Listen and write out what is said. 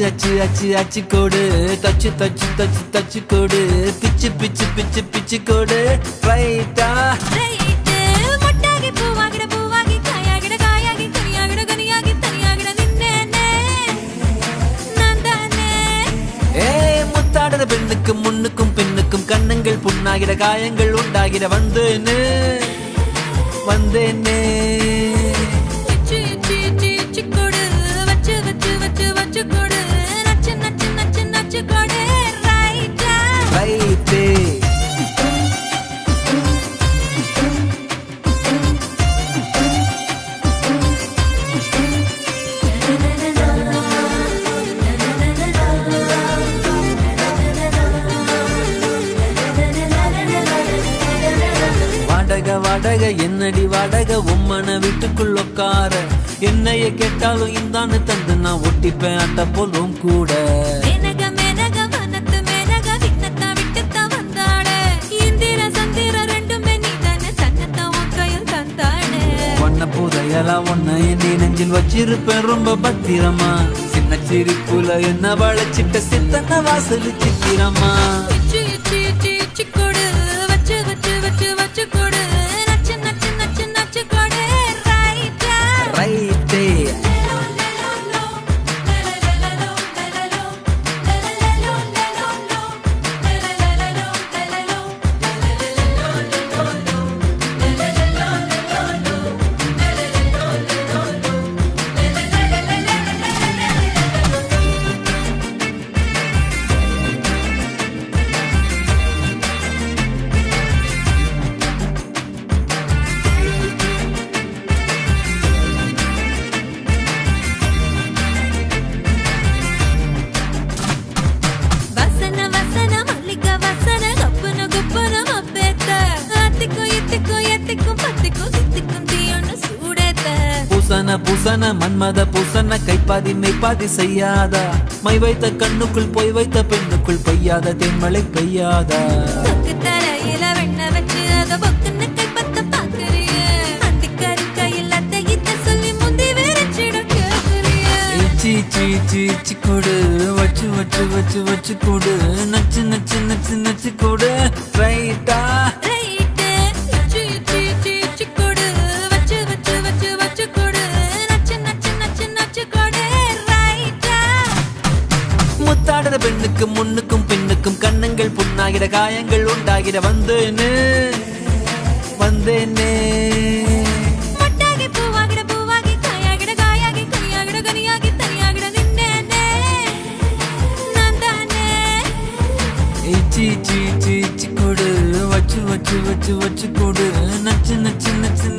அச்சு அச்சு அச்சு கோடு தச்சு தச்சு தச்சு தச்சு கோடு பிச்சு பிச்சு பிச்சு பிச்சு கோடு ரைட்டா முத்தாடுற பெண்ணுக்கும் முன்னுக்கும் பின்னுக்கும் கண்ணங்கள் புண்ணாகிற காயங்கள் உண்டாகிற வந்தேன்னு வந்தேனே ரைட்டே வாடக என்னடி வாடக உம்மன வீட்டுக்குள்ள உட்கார என்னைய கேட்டாலும் இந்தான்னு தந்து நான் ஒட்டிப்பேன் அட்ட போலும் கூட ஒன்ன புதையலா ஒன்ன என்னை நெஞ்சில் வச்சிருப்பேன் ரொம்ப பத்திரமா சின்ன சிரிப்புல என்ன வளைச்சிட்ட சித்தன வாசல் சித்திரமா பூசன மன்மத பூசன கைப்பாதி மெய்ப்பாதி செய்யாதா மை வைத்த கண்ணுக்குள் போய் வைத்த பெண்ணுக்குள் பெய்யாத தென்மழை பெய்யாதா கொடு வச்சு வச்சு வச்சு வச்சு கொடு நச்சு நச்சு நச்சு நச்சு கொடு ரைட்டா முத்தாடுற பெண்ணுக்கும் முன்னுக்கும் பின்னுக்கும் கண்ணங்கள் புண்ணாகிற காயங்கள் உண்டாகிற வந்தேன்னு வந்தேனே கொடு வச்சு வச்சு வச்சு வச்சு கொடு நச்சு நச்சு நச்சு